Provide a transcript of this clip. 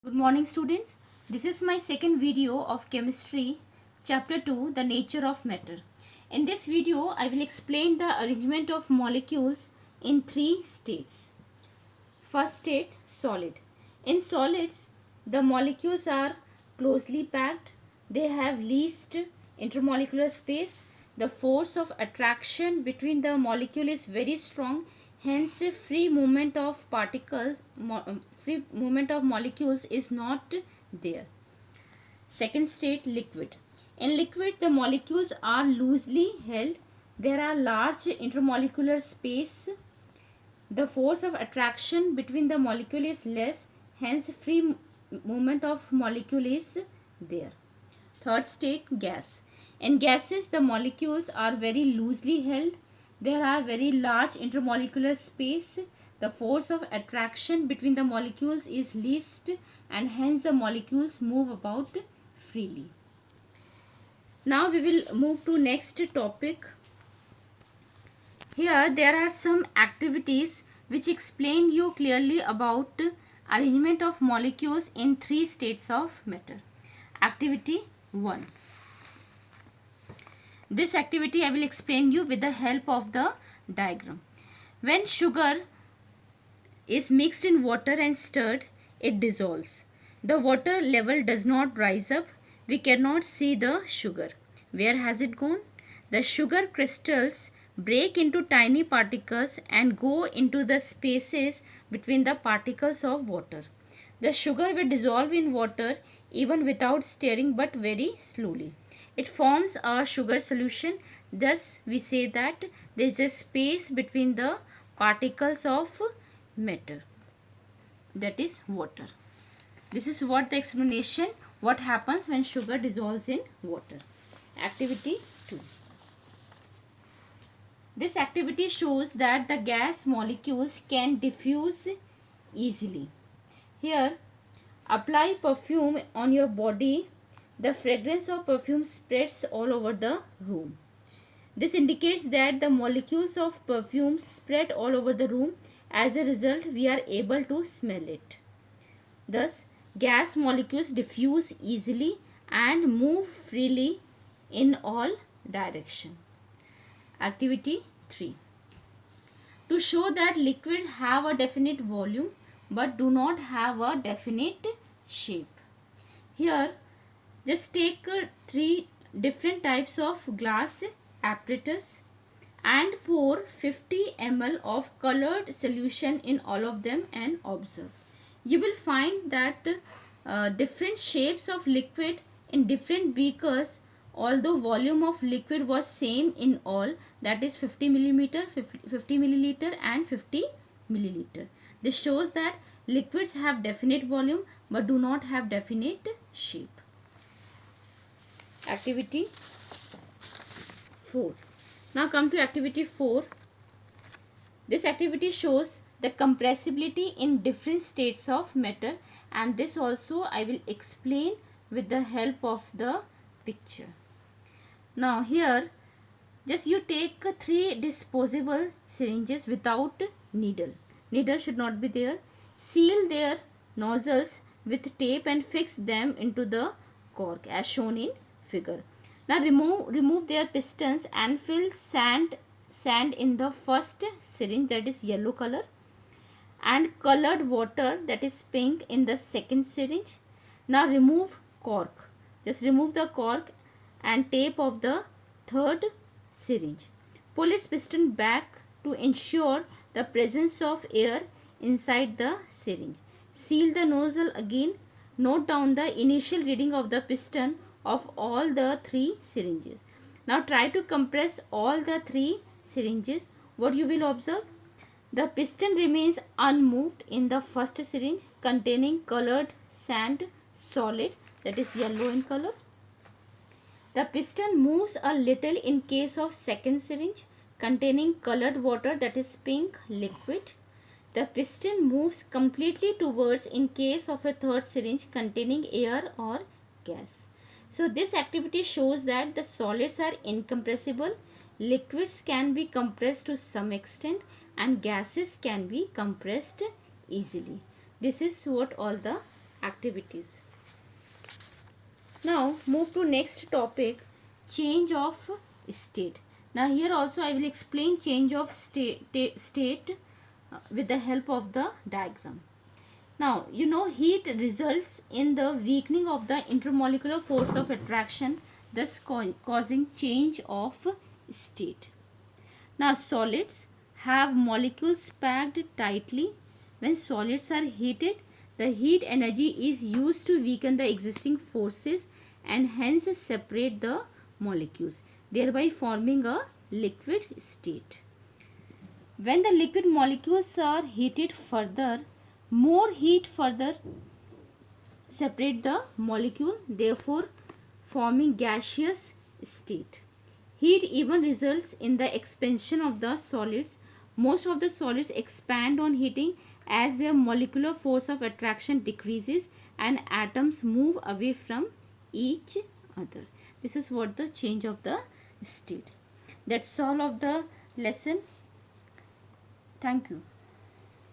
Good morning students. This is my second video of chemistry chapter 2, the nature of matter. In this video I will explain the arrangement of molecules in three states. First state, solid. In solids the molecules are closely packed. They have least intermolecular space. The force of attraction between the molecule is very strong. Hence free movement of molecules is not there. Second state, liquid. In liquid the molecules are loosely held. There are large intermolecular space. The force of attraction between the molecule is less, hence free movement of molecule is there. Third state, gas. In gases the molecules are very loosely held. There are very large intermolecular space. The force of attraction between the molecules is least and hence the molecules move about freely. Now we will move to next topic. Here there are some activities which explain you clearly about arrangement of molecules in three states of matter. Activity 1. This activity I will explain you with the help of the diagram. When sugar is mixed in water and stirred, it dissolves. The water level does not rise up. We cannot see the sugar. Where has it gone? The sugar crystals break into tiny particles and go into the spaces between the particles of water. The sugar will dissolve in water even without stirring, but very slowly. It forms a sugar solution. Thus we say that there is a space between the particles of matter, that is water. This is what the explanation what happens when sugar dissolves in water. Activity 2. This activity shows that the gas molecules can diffuse easily. Here, apply perfume on your body. The fragrance of perfume spreads all over the room. This indicates that the molecules of perfume spread all over the room. As a result, we are able to smell it. Thus, gas molecules diffuse easily and move freely in all directions. Activity 3. To show that liquid have a definite volume but do not have a definite shape. Here, just take three different types of glass apparatus and pour 50 ml of colored solution in all of them and observe. You will find that different shapes of liquid in different beakers, although volume of liquid was same in all, that is 50 milliliter and 50 milliliter. This shows that liquids have definite volume but do not have definite shape. Activity 4. Now come to activity 4. This activity shows the compressibility in different states of matter, and this also I will explain with the help of the picture. Now here just you take 3 disposable syringes without needle. Needle should not be there. Seal their nozzles with tape and fix them into the cork as shown in figure. Now remove their pistons and fill sand in the first syringe, that is yellow color, and colored water, that is pink, in the second syringe. Now remove cork. Just remove the cork and tape of the third syringe. Pull its piston back to ensure the presence of air inside the syringe. Seal the nozzle again. Note down the initial reading of the piston of all the 3 syringes. Now try to compress all the 3 syringes. What you will observe? The piston remains unmoved in the first syringe containing colored sand solid, that is yellow in color. The piston moves a little in case of second syringe containing colored water, that is pink liquid. The piston moves completely towards in case of a third syringe containing air or gas. So this activity shows that the solids are incompressible, liquids can be compressed to some extent, and gases can be compressed easily. This is what all the activities. Now move to next topic, change of state. Now here also I will explain change of state with the help of the diagram. Now you know heat results in the weakening of the intermolecular force of attraction, thus causing change of state. Now solids have molecules packed tightly. When solids are heated, the heat energy is used to weaken the existing forces and hence separate the molecules, thereby forming a liquid state. When the liquid molecules are heated further, more heat further separate the molecule, therefore forming gaseous state. Heat even results in the expansion of the solids. Most of the solids expand on heating as their molecular force of attraction decreases and atoms move away from each other. This is what the change of the state. That's all of the lesson. Thank you.